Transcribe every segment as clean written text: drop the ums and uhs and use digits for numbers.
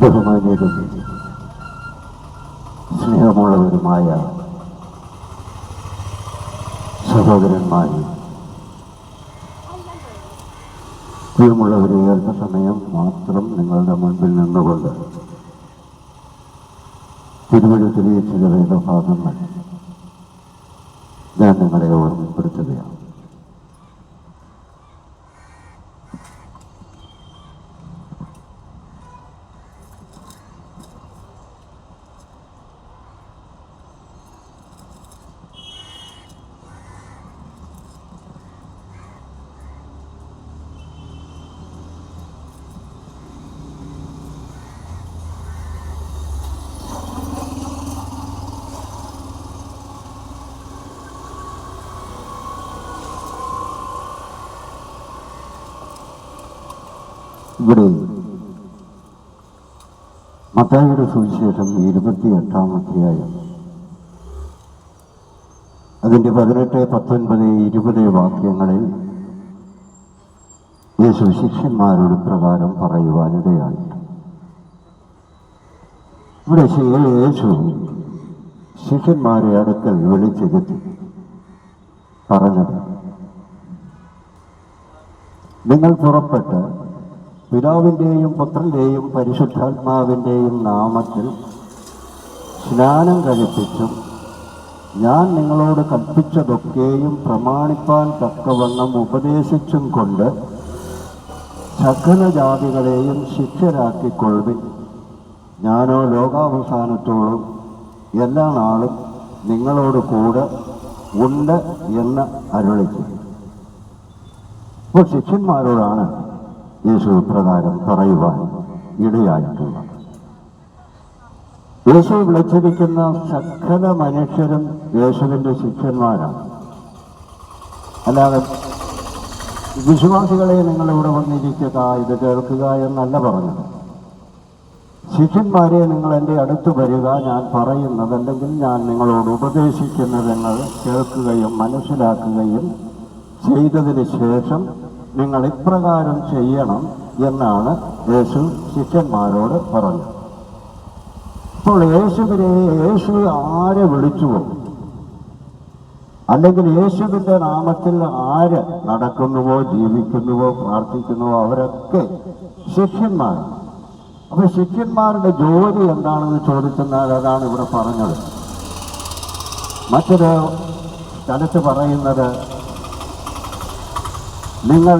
ബഹുമാന്യരും സ്നേഹമുള്ളവരുമായ സഹോദരന്മാരും പ്രിയമുള്ളവരെ, അല്പസമയം മാത്രം നിങ്ങളുടെ മുൻപിൽ നിന്നുകൊണ്ട് തിരുവഴുത്തിലെ ചില വേദഭാഗങ്ങൾ ഞാൻ നിങ്ങളെ ഓർമ്മപ്പെടുത്തുകയാണ്. ഇവിടെ മത്തായിയുടെ സുവിശേഷം 28-ാം അധ്യായം അതിൻ്റെ 18, 19, 20 വാക്യങ്ങളിൽ യേശു ശിഷ്യന്മാരോട് പ്രകാരം പറയുവാനിടയായിട്ട് ഇവിടെ യേശു ശിഷ്യന്മാരെ അടുക്കൽ വിളിച്ചിരുത്തി പറഞ്ഞത്, നിങ്ങൾ പുറപ്പെട്ട് പിതാവിൻ്റെയും പുത്രൻ്റെയും പരിശുദ്ധാത്മാവിൻ്റെയും നാമത്തിൽ സ്നാനം കഴിപ്പിച്ചും ഞാൻ നിങ്ങളോട് കൽപ്പിച്ചതൊക്കെയും പ്രമാണിപ്പാൻ തക്കവണ്ണം ഉപദേശിച്ചും കൊണ്ട് സകല ജാതികളെയും ശിഷ്യരാക്കിക്കൊള്ളുവിൻ. ഞാനോ ലോകാവസാനത്തോളം എല്ലാ നാളും നിങ്ങളോട് കൂടെ ഉണ്ട് എന്ന് അരുളിച്ചു. അപ്പോൾ ശിഷ്യന്മാരോടാണ് യേശു പ്രകാരം പറയുവാൻ ഇടയായിട്ടുള്ളത്. യേശു വിളിച്ചിരിക്കുന്ന സകല മനുഷ്യരും യേശുവിൻ്റെ ശിഷ്യന്മാരാണ്. അല്ലാതെ വിശ്വാസികളെ നിങ്ങളിവിടെ വന്നിരിക്കുക, ഇത് കേൾക്കുക എന്നല്ല പറഞ്ഞത്. ശിഷ്യന്മാരെ നിങ്ങൾ എൻ്റെ അടുത്ത് വരിക, ഞാൻ പറയുന്നത് അല്ലെങ്കിൽ ഞാൻ നിങ്ങളോട് ഉപദേശിക്കുന്നത് നിങ്ങൾ കേൾക്കുകയും മനസ്സിലാക്കുകയും ചെയ്തതിന് ശേഷം നിങ്ങൾ ഇപ്രകാരം ചെയ്യണം എന്നാണ് യേശു ശിഷ്യന്മാരോട് പറഞ്ഞത്. അപ്പോൾ യേശു ആരെ വിളിച്ചുവോ അല്ലെങ്കിൽ യേശുവിൻ്റെ നാമത്തിൽ ആര് നടക്കുന്നുവോ ജീവിക്കുന്നുവോ പ്രാർത്ഥിക്കുന്നുവോ അവരൊക്കെ ശിഷ്യന്മാരാണ്. അപ്പോൾ ശിഷ്യന്മാരുടെ ജോലി എന്താണെന്ന് ചോദിച്ചെന്നാൽ അതാണ് ഇവിടെ പറഞ്ഞത്. മറ്റൊരു സ്ഥലത്ത് പറയുന്നത്, നിങ്ങൾ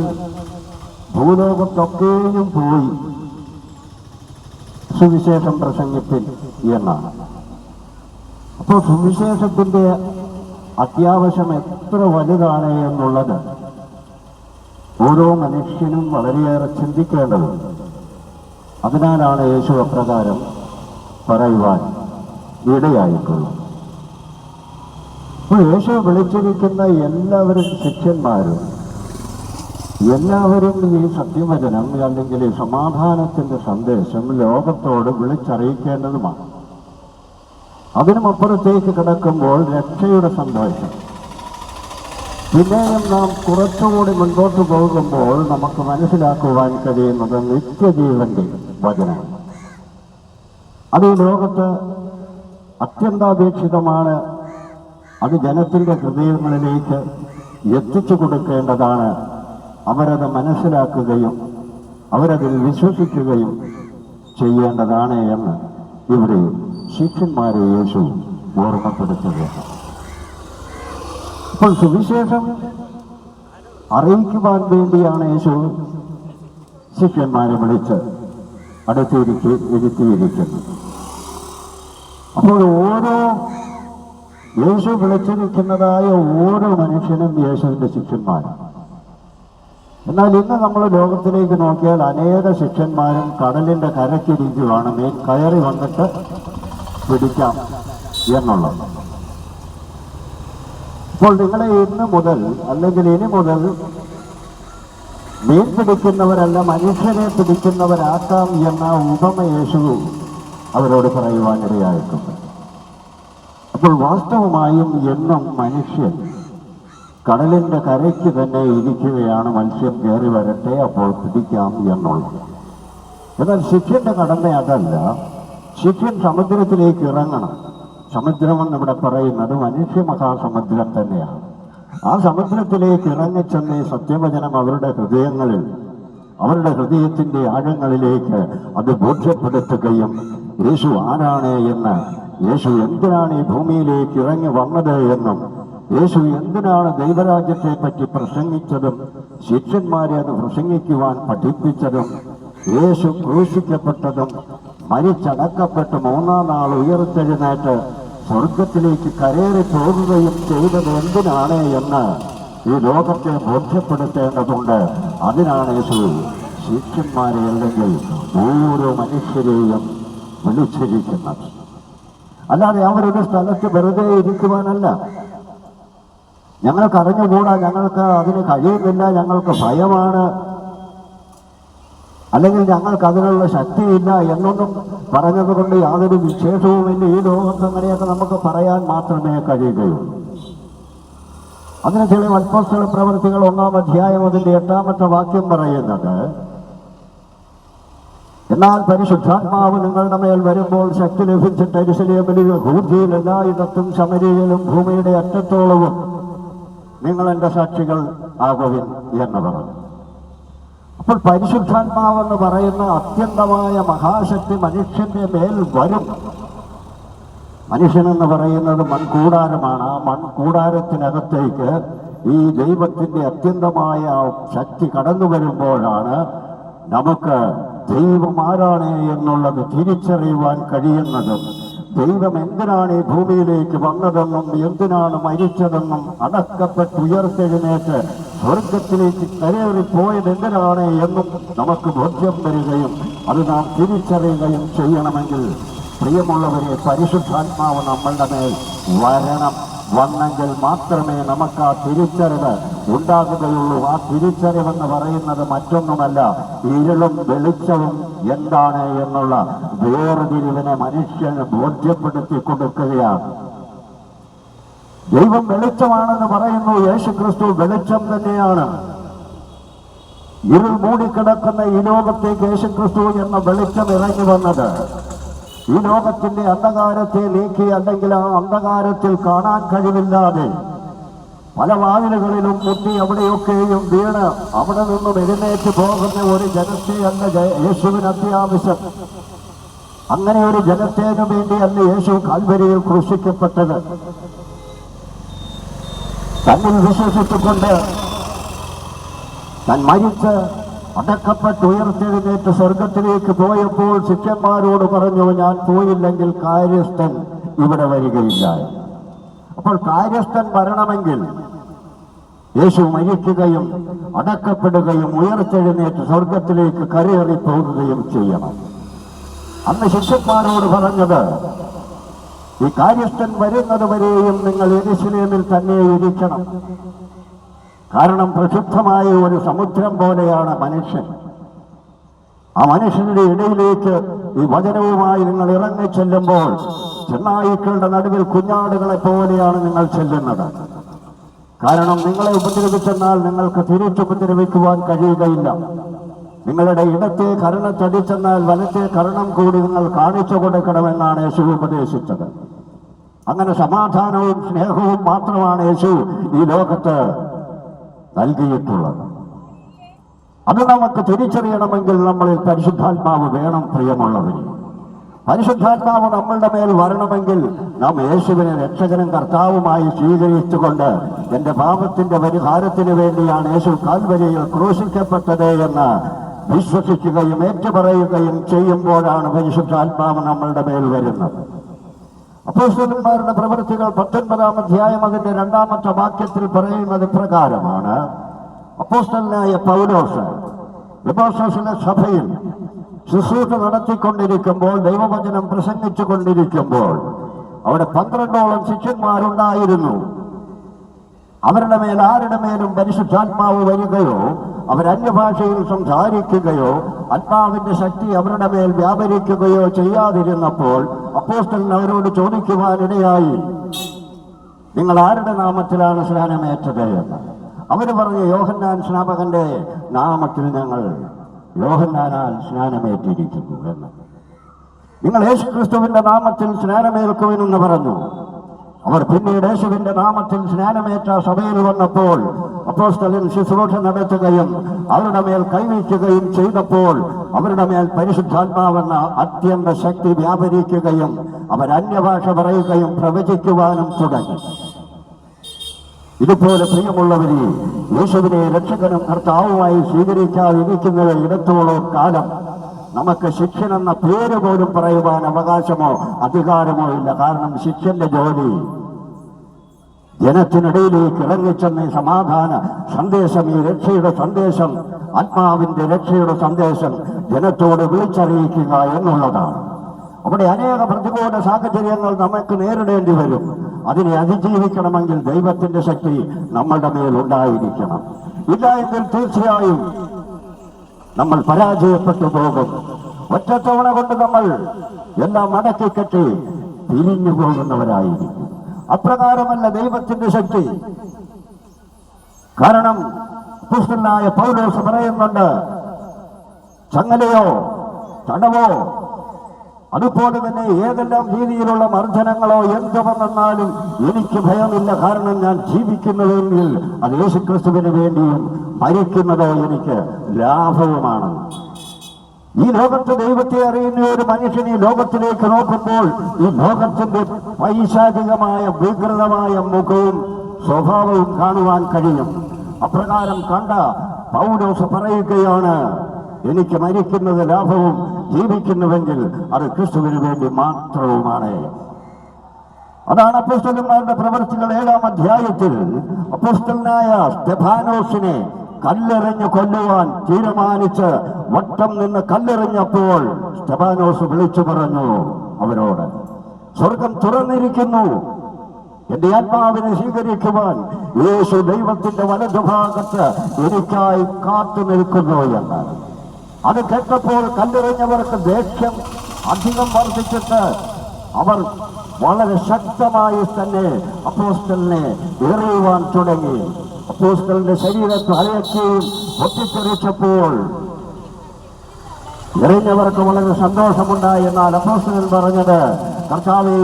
ഭൂലോകത്തൊക്കെയും പോയി സുവിശേഷം പ്രസംഗിപ്പിൻ എന്നാണ്. അപ്പോൾ സുവിശേഷത്തിൻ്റെ അത്യാവശ്യം എത്ര വലുതാണ് എന്നുള്ളത് ഓരോ മനുഷ്യനും വളരെയേറെ ചിന്തിക്കേണ്ടതുണ്ട്. അതിനാലാണ് യേശു അപ്രകാരം പറയുവാൻ ഇടയായിട്ടുള്ളത്. അപ്പോൾ യേശു വിളിച്ചിരിക്കുന്ന എല്ലാവരും ശിഷ്യന്മാരും എല്ലാവരും ഈ സത്യവചനം അല്ലെങ്കിൽ ഈ സമാധാനത്തിൻ്റെ സന്ദേശം ലോകത്തോട് വിളിച്ചറിയിക്കേണ്ടതുമാണ്. അതിനുമപ്പുറത്തേക്ക് കിടക്കുമ്പോൾ രക്ഷയുടെ സന്ദേശം, പിന്നെയും നാം കുറച്ചുകൂടി മുൻപോട്ട് പോകുമ്പോൾ നമുക്ക് മനസ്സിലാക്കുവാൻ കഴിയുന്നത് നിത്യജീവന്റെ വചനം. അത് ഈ ലോകത്ത് അത്യന്താപേക്ഷിതമാണ്. അത് ജനത്തിൻ്റെ ഹൃദയങ്ങളിലേക്ക് എത്തിച്ചു കൊടുക്കേണ്ടതാണ്. അവരത് മനസ്സിലാക്കുകയും അവരതിൽ വിശ്വസിക്കുകയും ചെയ്യേണ്ടതാണ് എന്ന് ഇവിടെ ശിഷ്യന്മാരെ യേശു ഓർമ്മപ്പെടുത്തുകയാണ്. അപ്പോൾ സുവിശേഷം അറിയിക്കുവാൻ വേണ്ടിയാണ് യേശു ശിഷ്യന്മാരെ വിളിച്ച് ഇരുത്തിയിരിക്കുന്നത്. അപ്പോൾ യേശു വിളിച്ചിരിക്കുന്നതായ ഓരോ മനുഷ്യനും യേശുവിൻ്റെ ശിഷ്യന്മാരാണ്. എന്നാൽ ഇന്ന് നമ്മൾ ലോകത്തിലേക്ക് നോക്കിയാൽ അനേക ശിഷ്യന്മാരും കടലിൻ്റെ കരയ്ക്കിരിക്കുകയാണ്, മീൻ കയറി വന്നിട്ട് പിടിക്കാം എന്നുള്ളത്. അപ്പോൾ നിങ്ങളെ ഇന്ന് മുതൽ അല്ലെങ്കിൽ ഇനി മുതൽ മീൻ പിടിക്കുന്നവരല്ല മനുഷ്യനെ പിടിക്കുന്നവരാക്കാം എന്ന ഉപമ യേശു അവരോട് പറയുവാനിടയായിട്ടുണ്ട്. അപ്പോൾ വാസ്തവമായും എന്നും മനുഷ്യൻ കടലിൻ്റെ കരയ്ക്ക് തന്നെ ഇരിക്കുകയാണ്, മത്സ്യം കയറി വരട്ടെ അപ്പോൾ പിടിക്കാം എന്നുള്ളത്. എന്നാൽ ശിഷ്യന്റെ കടമ അതല്ല. ശിഷ്യൻ സമുദ്രത്തിലേക്ക് ഇറങ്ങണം. സമുദ്രമെന്ന് ഇവിടെ പറയുന്നത് മനുഷ്യ മഹാസമുദ്രം തന്നെയാണ്. ആ സമുദ്രത്തിലേക്ക് ഇറങ്ങിച്ചെന്ന് സത്യവചനം അവരുടെ ഹൃദയങ്ങളിൽ, അവരുടെ ഹൃദയത്തിന്റെ ആഴങ്ങളിലേക്ക് അത് ബോധ്യപ്പെടുത്തുകയും യേശു ആരാണ് എന്ന്, യേശു എന്തിനാണ് ഈ ഭൂമിയിലേക്ക് ഇറങ്ങി വന്നത് എന്നും, യേശു എന്തിനാണ് ദൈവരാജ്യത്തെ പറ്റി പ്രസംഗിച്ചതും ശിഷ്യന്മാരെ അത് പ്രസംഗിക്കുവാൻ പഠിപ്പിച്ചതും, യേശു ക്രൂശിക്കപ്പെട്ടതും മരിച്ചടക്കപ്പെട്ട് മൂന്നാം നാൾ ഉയർത്തെഴുന്നേറ്റ് സ്വർഗത്തിലേക്ക് കരേറി പോകുകയും ചെയ്തത് എന്തിനാണ് എന്ന് ഈ ലോകത്തെ ബോധ്യപ്പെടുത്തേണ്ടതുണ്ട്. അതിനാണ് യേശു ശിഷ്യന്മാരെ അല്ലെങ്കിൽ ഓരോ മനുഷ്യരെയും വിളിച്ചിരിക്കുന്നത്. അല്ലാതെ അവരൊരു സ്ഥലത്ത് വെറുതെ ഇരിക്കുവാനല്ല. ഞങ്ങൾക്ക് അറിഞ്ഞുകൂടാ, ഞങ്ങൾക്ക് അതിന് കഴിയുന്നില്ല, ഞങ്ങൾക്ക് ഭയമാണ്, അല്ലെങ്കിൽ ഞങ്ങൾക്ക് അതിനുള്ള ശക്തിയില്ല എന്നൊന്നും പറഞ്ഞതുകൊണ്ട് യാതൊരു വിശേഷവുമില്ല. ഈ ലോകത്ത് അങ്ങനെയൊക്കെ നമുക്ക് പറയാൻ മാത്രമേ കഴിയുകയുള്ളൂ. അതിന് ചില അപ്പോസ്തല പ്രവൃത്തികൾ 1-ാം അധ്യായം അതിന്റെ 8-ാമത്തെ വാക്യം പറയുന്നത്, എന്നാൽ പരിശുദ്ധാത്മാവ് നിങ്ങളുടെ മേൽ വരുമ്പോൾ ശക്തി ലഭിച്ചിട്ട് യെരൂശലേമിലും യഹൂദയിൽ എല്ലായിടത്തും ശമര്യയിലും ഭൂമിയുടെ അറ്റത്തോളവും നിങ്ങൾ എൻ്റെ സാക്ഷികൾ ആകുവിൻ എന്ന് പറഞ്ഞു. അപ്പോൾ പരിശുദ്ധാത്മാവെന്ന് പറയുന്ന അത്യന്തമായ മഹാശക്തി മനുഷ്യന്റെ മേൽ വരും. മനുഷ്യനെന്ന് പറയുന്നത് മൺകൂടാരമാണ്. ആ മൺകൂടാരത്തിനകത്തേക്ക് ഈ ദൈവത്തിന്റെ അത്യന്തമായ ശക്തി കടന്നു വരുമ്പോഴാണ് നമുക്ക് ദൈവം ആരാണ് എന്നുള്ളത് തിരിച്ചറിയുവാൻ കഴിയുന്നതും, ദൈവം എന്തിനാണ് ഈ ഭൂമിയിലേക്ക് വന്നതെന്നും എന്തിനാണ് മരിച്ചതെന്നും അടക്കപ്പെട്ട് ഉയർത്തെഴുന്നേറ്റ് സ്വർഗത്തിലേക്ക് കരേറിപ്പോയത് എന്തിനാണ് എന്നും നമുക്ക് ബോധ്യം വരികയും അത് നാം തിരിച്ചറിയുകയും ചെയ്യണമെങ്കിൽ പ്രിയമുള്ളവരെ, പരിശുദ്ധാത്മാവ് നമ്മളുടെ മേൽ വരണം. വന്നെങ്കിൽ മാത്രമേ നമുക്ക് ആ തിരിച്ചറിവ് ഉണ്ടാകുകയുള്ളൂ. ആ തിരിച്ചറിവെന്ന് പറയുന്നത് മറ്റൊന്നുമല്ല, ഇരുളും വെളിച്ചവും എന്താണ് എന്നുള്ള വേർതിരിവിനെ മനുഷ്യന് ബോധ്യപ്പെടുത്തി കൊടുക്കുകയാണ്. ദൈവം വെളിച്ചമാണെന്ന് പറയുന്നു. യേശുക്രിസ്തു വെളിച്ചം തന്നെയാണ്. ഇരുൾ മൂടിക്കിടക്കുന്ന ഈ ലോകത്തേക്ക് യേശുക്രിസ്തു എന്ന വെളിച്ചം ഇറങ്ങി വന്നത് ഈ ലോകത്തിന്റെ അന്ധകാരത്തെ നീക്കി, അല്ലെങ്കിൽ ആ അന്ധകാരത്തിൽ കാണാൻ കഴിവില്ലാതെ പല വാതിലുകളിലും മുട്ടി അവിടെയൊക്കെയും വീണ് അവിടെ നിന്നും എഴുന്നേറ്റ് പോകുന്ന ഒരു ജനത്തെയല്ല യേശുവിന് അത്യാവശ്യം. അങ്ങനെ ഒരു ജനത്തേനു വേണ്ടിയല്ല യേശു കാൽവരിയിൽ ക്രൂശിക്കപ്പെട്ടത്. തന്നിൽ വിശ്വസിച്ചുകൊണ്ട് താൻ മരിച്ച് അടക്കപ്പെട്ട് ഉയർത്തെഴുന്നേറ്റ് സ്വർഗത്തിലേക്ക് പോയപ്പോൾ ശിഷ്യന്മാരോട് പറഞ്ഞു, ഞാൻ പോയില്ലെങ്കിൽ കാര്യസ്ഥൻ ഇവിടെ വരികയില്ല. അപ്പോൾ കാര്യസ്ഥൻ വരണമെങ്കിൽ യേശു മരിക്കുകയും അടക്കപ്പെടുകയും ഉയർത്തെഴുന്നേറ്റ് സ്വർഗത്തിലേക്ക് കരയേറി പോകുകയും ചെയ്യണം. അന്ന് ശിഷ്യന്മാരോട് പറഞ്ഞത്, ഈ കാര്യസ്ഥൻ വരുന്നത് വരെയും നിങ്ങൾ യെരൂശലേമിൽ തന്നെ ഇരിക്കണം. കാരണം പ്രസിദ്ധമായ ഒരു സമുദ്രം പോലെയാണ് മനുഷ്യൻ. ആ മനുഷ്യരുടെ ഇടയിലേക്ക് ഈ വചനവുമായി നിങ്ങൾ ഇറങ്ങി ചെല്ലുമ്പോൾ ചെന്നായ്ക്കളുടെ നടുവിൽ കുഞ്ഞാടുകളെ പോലെയാണ് നിങ്ങൾ ചെല്ലുന്നത്. കാരണം നിങ്ങളെ ഉപദ്രവിച്ചെന്നാൽ നിങ്ങൾക്ക് തിരിച്ചുപദ്രവിക്കുവാൻ കഴിയുകയില്ല. നിങ്ങളുടെ ഇടത്തെ കരണത്തടിച്ചെന്നാൽ വലത്തെ കരണം കൂടി നിങ്ങൾ കാണിച്ചു കൊടുക്കണമെന്നാണ് യേശു ഉപദേശിച്ചത്. അങ്ങനെ സമാധാനവും സ്നേഹവും മാത്രമാണ് യേശു ഈ ലോകത്ത് നൽകിയിട്ടുള്ളത്. അത് നമുക്ക് തിരിച്ചറിയണമെങ്കിൽ നമ്മളിൽ പരിശുദ്ധാത്മാവ് വേണം. പ്രിയമുള്ളവർ, പരിശുദ്ധാത്മാവ് നമ്മളുടെ മേൽ വരണമെങ്കിൽ നാം യേശുവിനെ രക്ഷകനും കർത്താവുമായി സ്വീകരിച്ചുകൊണ്ട് എന്റെ പാപത്തിന്റെ പരിഹാരത്തിന് വേണ്ടിയാണ് യേശു കാൽവരിയിൽ ക്രൂശിക്കപ്പെട്ടത് എന്ന് വിശ്വസിക്കുകയും ഏറ്റുപറയുകയും ചെയ്യുമ്പോഴാണ് പരിശുദ്ധാത്മാവ് നമ്മളുടെ മേൽ വരുന്നത്. അപ്പോസ്തലന്മാരുടെ പ്രവൃത്തികൾ 19-ാം അധ്യായം അതിന്റെ 2-ാമത്തെ വാക്യത്തിൽ പറയുന്നത് പ്രകാരമാണ്, അപ്പോസ്തലനായ പൗലോസ് എഫെസോസിലെ സഭയിൽ ശുശ്രൂഷ നടത്തിക്കൊണ്ടിരിക്കുമ്പോൾ, ദൈവവചനം പ്രസംഗിച്ചു കൊണ്ടിരിക്കുമ്പോൾ അവിടെ 12ഓളം ശിഷ്യന്മാരുണ്ടായിരുന്നു. അവരുടെ മേൽ ആരുടെ മേലും പരിശുദ്ധാത്മാവ് വരികയോ അവരന്യഭാഷയിൽ സംസാരിക്കുകയോ ആത്മാവിന്റെ ശക്തി അവരുടെ മേൽ വ്യാപരിക്കുകയോ ചെയ്യാതിരുന്നപ്പോൾ അപ്പോസ്തലൻ അവരോട് ചോദിക്കുവാനിടയായി, നിങ്ങൾ ആരുടെ നാമത്തിലാണ് സ്നാനമേറ്റത് എന്ന്. അവര് പറഞ്ഞു, യോഹന്നാൻ സ്നാപകന്റെ നാമത്തിൽ ഞങ്ങൾ യോഹന്നാനാൽ സ്നാനമേറ്റിരിക്കുന്നു എന്ന്. നിങ്ങൾ യേശുക്രിസ്തുവിന്റെ നാമത്തിൽ സ്നാനമേൽക്കുമെന്ന് പറഞ്ഞു. അവർ പിന്നീട് യേശുവിന്റെ നാമത്തിൽ സ്നാനമേറ്റ സഭയിൽ വന്നപ്പോൾ അപ്പോസ്തലൻ ശുശ്രൂഷ നടത്തുകയും അവരുടെ മേൽ കൈവയ്ക്കുകയും ചെയ്തപ്പോൾ അവരുടെ മേൽ പരിശുദ്ധാത്മാവെന്ന അത്യന്ത ശക്തി വ്യാപരിക്കുകയും അവർ അന്യഭാഷ പറയുകയും പ്രവചിക്കുവാനും തുടങ്ങി. ഇതുപോലെ പ്രിയമുള്ളവരെ, യേശുവിനെ രക്ഷകനും കർത്താവുമായി സ്വീകരിക്കാതിരിക്കുന്നത് ഇടത്തോളം കാലം നമുക്ക് ശിഷ്യനെന്ന പേര് പോലും പറയുവാൻ അവകാശമോ അധികാരമോ ഇല്ല. കാരണം ശിഷ്യന്റെ ജോലി ജനത്തിനിടയിലേക്ക് ഇറങ്ങിച്ചെന്ന സമാധാന സന്ദേശം, ഈ രക്ഷയുടെ സന്ദേശം, ആത്മാവിന്റെ രക്ഷയുടെ സന്ദേശം ജനത്തോട് വിളിച്ചറിയിക്കുക എന്നുള്ളതാണ്. അവിടെ അനേക പ്രതികൂല സാഹചര്യങ്ങൾ നമുക്ക് നേരിടേണ്ടി വരും. അതിനെ അതിജീവിക്കണമെങ്കിൽ ദൈവത്തിന്റെ ശക്തി നമ്മളുടെ മേൽ ഉണ്ടായിരിക്കണം. ഇല്ല എങ്കിൽ തീർച്ചയായും നമ്മൾ പരാജയപ്പെട്ടു പോകും. ഒറ്റത്തവണ കൊണ്ട് നമ്മൾ എല്ലാം മടക്കിക്കെട്ടി പിരിഞ്ഞു പോകുന്നവരായിരിക്കും. അപ്രകാരമല്ല ദൈവത്തിന്റെ ശക്തി. കാരണം അപ്പോസ്തലനായ പൗലോസ് പറയുന്നുണ്ട്, ചങ്ങലയോ തടവോ അതുപോലെ തന്നെ ഏതെല്ലാം രീതിയിലുള്ള മർദ്ദനങ്ങളോ എന്ത് വന്നാലും എനിക്ക് ഭയമില്ല. കാരണം ഞാൻ ജീവിക്കുന്നതെങ്കിൽ അത് യേശുക്രിസ്തുവിന് വേണ്ടിയും മരിക്കുന്നതോ എനിക്ക് ലാഭവുമാണ്. ഈ ലോകത്ത് ദൈവത്തെ അറിയുന്ന ഒരു മനുഷ്യൻ ഈ ലോകത്തിലേക്ക് നോക്കുമ്പോൾ ഈ ലോകത്തിന്റെ പൈശാചികമായ വികൃതമായ മുഖവും സ്വഭാവവും കാണുവാൻ കഴിയും. അപ്രകാരം കണ്ട പൗലോസ് പറയുകയാണ്, എനിക്ക് മരിക്കുന്നത് ലാഭവും ജീവിക്കുന്നുവെങ്കിൽ അത് ക്രിസ്തുവിന് വേണ്ടി മാത്രവുമാണ്. അതാണ് അപ്പോസ്തലന്മാരുടെ പ്രവൃത്തികൾ 7-ാം അധ്യായത്തിൽ അപ്പോസ്തലനായ സ്തെഫാനോസിനെ കല്ലെറിഞ്ഞ് കൊല്ലുവാൻ തീരുമാനിച്ച് വട്ടം നിന്ന് കല്ലെറിഞ്ഞപ്പോൾ സ്തെഫാനോസ് വിളിച്ചു പറഞ്ഞു അവരോട്, സ്വർഗം തുറന്നിരിക്കുന്നു, എന്റെ ആത്മാവിനെ സ്വീകരിക്കുവാൻ യേശു ദൈവത്തിന്റെ വലതുഭാഗത്ത് എനിക്കായി കാത്തു നിൽക്കുന്നു എന്ന്. അത് കേട്ടപ്പോൾ കല്ലെറിഞ്ഞവർക്ക് ദേഷ്യം അധികം വർദ്ധിച്ചിട്ട് അവർ വളരെ ശക്തമായി തന്നെ അപ്പോസ്തലനെ എറിയുവാൻ തുടങ്ങി. അപ്പോസ്തലന്റെ ശരീരത്തിൽ അലക്കുകയും പൊട്ടിത്തെറിച്ചപ്പോൾ എറിഞ്ഞവർക്ക് വളരെ സന്തോഷമുണ്ടായി. എന്നാൽ അപ്പോസ്തലൻ പറഞ്ഞത്, കർത്താവേ,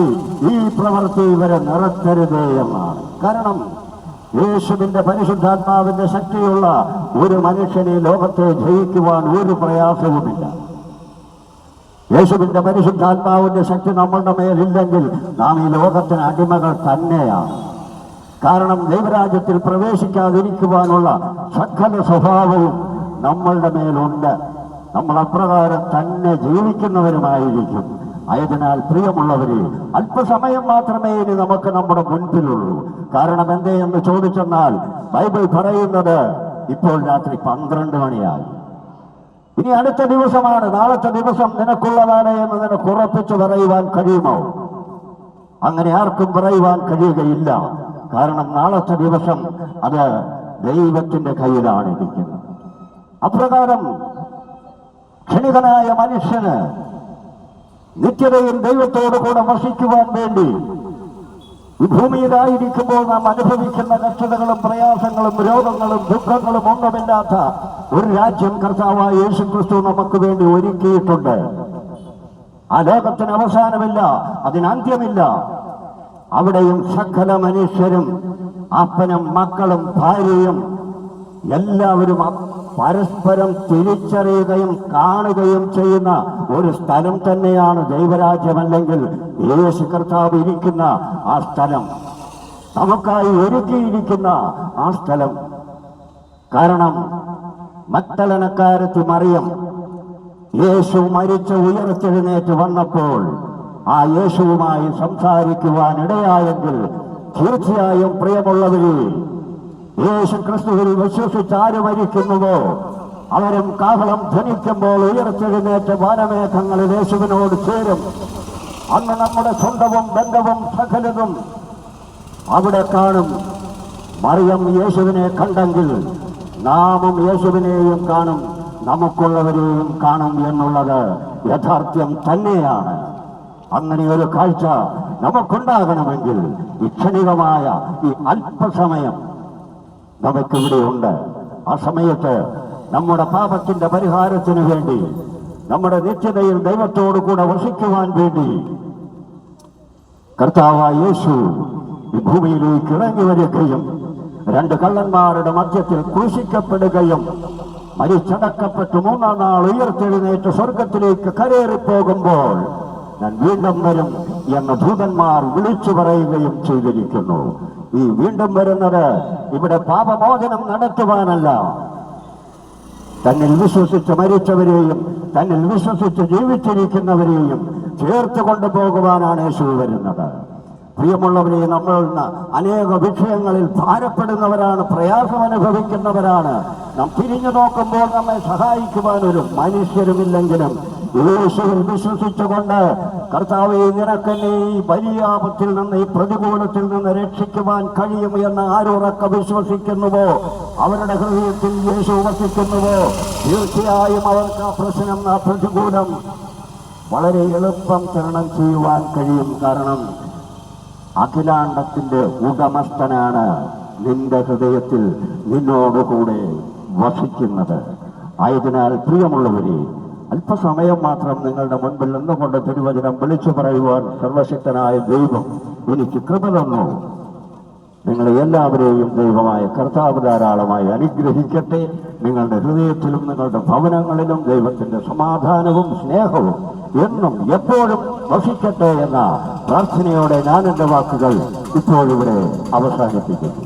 ഈ പ്രവൃത്തി ഇവരെ നിർത്തരുതേ എന്നാണ്. കാരണം യേശുവിന്റെ പരിശുദ്ധാത്മാവിന്റെ ശക്തിയുള്ള ഒരു മനുഷ്യനെ ലോകത്തെ ജയിക്കുവാൻ ഒരു പ്രയാസവുമില്ല. യേശുവിന്റെ പരിശുദ്ധാത്മാവിന്റെ ശക്തി നമ്മളുടെ മേലില്ലെങ്കിൽ നാം ഈ ലോകത്തിന് അടിമകൾ തന്നെയാണ്. കാരണം ദൈവരാജ്യത്തിൽ പ്രവേശിക്കാതിരിക്കുവാനുള്ള സകല സ്വഭാവവും നമ്മളുടെ മേലുണ്ട്. നമ്മൾ അപ്രകാരം തന്നെ ജീവിക്കുന്നവരുമായിരിക്കും. ആയതിനാൽ പ്രിയമുള്ളവരെ, അല്പസമയം മാത്രമേ ഇനി നമുക്ക് നമ്മുടെ മുൻപിലുള്ളൂ. കാരണം എന്തേ എന്ന് ചോദിച്ചെന്നാൽ ബൈബിൾ പറയുന്നത് ഇപ്പോൾ രാത്രി 12 മണിയായി. ഇനി അടുത്ത ദിവസമാണ്, നാളത്തെ ദിവസം നിനക്കുള്ളതാണ് എന്ന് നിനക്ക് ഉറപ്പിച്ചു പറയുവാൻ കഴിയുമോ? അങ്ങനെ ആർക്കും പറയുവാൻ കഴിയുകയില്ല. കാരണം നാളത്തെ ദിവസം അത് ദൈവത്തിന്റെ കയ്യിലാണ് ഇരിക്കുന്നത്. അപ്രകാരം ക്ഷണികനായ മനുഷ്യന് നിത്യതയിൽ ദൈവത്തോടു കൂടെ വസിക്കുവാൻ വേണ്ടി ഈ ഭൂമിയിലായിരിക്കുമ്പോൾ നാം അനുഭവിക്കുന്ന കഷ്ടതകളും പ്രയാസങ്ങളും രോഗങ്ങളും ദുഃഖങ്ങളും ഒന്നുമില്ലാത്ത ഒരു രാജ്യം കർത്താവായ യേശുക്രിസ്തു നമുക്ക് വേണ്ടി ഒരുക്കിയിട്ടുണ്ട്. ആ ലോകത്തിന് അവസാനമില്ല, അതിനന്ത്യമില്ല. അവിടെയും സകല മനുഷ്യരും, അപ്പനും മക്കളും ഭാര്യയും എല്ലാവരും പരസ്പരം തിരിച്ചറിയുകയും കാണുകയും ചെയ്യുന്ന ഒരു സ്ഥലം തന്നെയാണ് ദൈവരാജ്യമല്ലെങ്കിൽ യേശു കർത്താവ് ഇരിക്കുന്ന ആ സ്ഥലം, നമുക്കായി ഒരുക്കിയിരിക്കുന്ന ആ സ്ഥലം. കാരണം മഗ്ദലനക്കാരത്തി മറിയം യേശു മരിച്ച് ഉയർത്തെഴുന്നേറ്റ് വന്നപ്പോൾ ആ യേശുവുമായി സംസാരിക്കുവാൻ ഇടയായെങ്കിൽ തീർച്ചയായും പ്രിയമുള്ളവരെ, യേശു ക്രിസ്തുവിൽ വിശ്വസിച്ച് ആര് മരിക്കുന്നുവോ അവരും കാഹളം ധ്വനിക്കുമ്പോൾ ഉയർത്തെഴുന്നേറ്റ് വാനമേഘങ്ങളിൽ യേശുവിനോട് ചേരും. അന്ന് നമ്മുടെ സ്വന്തവും ബന്ധവും സകലതും അവിടെ കാണും. മറിയം യേശുവിനെ കണ്ടെങ്കിൽ നാമും യേശുവിനെയും കാണും, നമുക്കുള്ളവരെയും കാണും എന്നുള്ളത് യഥാർത്ഥ്യം തന്നെയാണ്. അങ്ങനെ ഒരു കാഴ്ച നമുക്കുണ്ടാകണമെങ്കിൽ ഈ ക്ഷണികമായ ഈ അല്പസമയം നമുക്കിവിടെയുണ്ട്. ആ സമയത്ത് നമ്മുടെ പാപത്തിന്റെ പരിഹാരത്തിന് വേണ്ടി, നമ്മുടെ നിത്യതയിൽ ദൈവത്തോടു കൂടെ വസിക്കുവാൻ വേണ്ടി കർത്താവായ യേശു ഈ ഭൂമിയിലേക്ക് ഇറങ്ങി വരികയും 2 കള്ളന്മാരുടെ മധ്യത്തിൽ ക്രൂശിക്കപ്പെടുകയും മരിച്ചടക്കപ്പെട്ട് 3-ാം നാൾ ഉയർത്തെഴുന്നേറ്റ് സ്വർഗത്തിലേക്ക് കരേറിപ്പോകുമ്പോൾ ഞാൻ വീണ്ടും വരും എന്ന ദൂതന്മാർ വിളിച്ചു പറയുകയും ചെയ്തിരിക്കുന്നു. ഈ വീണ്ടും വരുന്നത് ഇവിടെ പാപമോചനം നടത്തുവാനല്ല, തന്നിൽ വിശ്വസിച്ച് മരിച്ചവരെയും തന്നിൽ വിശ്വസിച്ച് ജീവിച്ചിരിക്കുന്നവരെയും ചേർത്ത് കൊണ്ടുപോകുവാനാണ് യേശു വരുന്നത്. പ്രിയമുള്ളവരെ, നമ്മൾ അനേക വിഷയങ്ങളിൽ ഭാരപ്പെടുന്നവരാണ്, പ്രയാസം അനുഭവിക്കുന്നവരാണ്. നാം തിരിഞ്ഞു നോക്കുമ്പോൾ നമ്മെ സഹായിക്കുവാൻ ഒരു മനുഷ്യരുമില്ലെങ്കിലും യേശുവിൽ വിശ്വസിച്ചുകൊണ്ട് കർത്താവേ, നിനക്കെന്നെ ഈ വലിയ ആപത്തിൽ നിന്ന്, ഈ പ്രതികൂലത്തിൽ നിന്ന് രക്ഷിക്കുവാൻ കഴിയും എന്ന് ആരുറക്കെ വിശ്വസിക്കുന്നുവോ, അവരുടെ ഹൃദയത്തിൽ യേശു വസിക്കുന്നുവോ, തീർച്ചയായും അവർക്ക് ആ പ്രശ്നം, ആ പ്രതികൂലം വളരെ എളുപ്പം തരണം ചെയ്യുവാൻ കഴിയും. കാരണം അഖിലാണ്ടത്തിന്റെ ഉടമസ്ഥനാണ് നിന്റെ ഹൃദയത്തിൽ നിന്നോടുകൂടെ വസിക്കുന്നത്. ആയതിനാൽ പ്രിയമുള്ളവരെ, അല്പസമയം മാത്രം നിങ്ങളുടെ മുൻപിൽ നിന്നുകൊണ്ട് തിരുവചനം വിളിച്ചു പറയുവാൻ സർവശക്തനായ ദൈവം എനിക്ക് കൃപ തന്നു. നിങ്ങളെ എല്ലാവരെയും ദൈവമായ കർത്താവ് ധാരാളമായി അനുഗ്രഹിക്കട്ടെ. നിങ്ങളുടെ ഹൃദയത്തിലും നിങ്ങളുടെ ഭവനങ്ങളിലും ദൈവത്തിന്റെ സമാധാനവും സ്നേഹവും എന്നും എപ്പോഴും വസിക്കട്ടെ എന്ന പ്രാർത്ഥനയോടെ ഞാൻ എൻ്റെ വാക്കുകൾ ഇപ്പോഴിവിടെ അവസാനിപ്പിക്കുന്നു.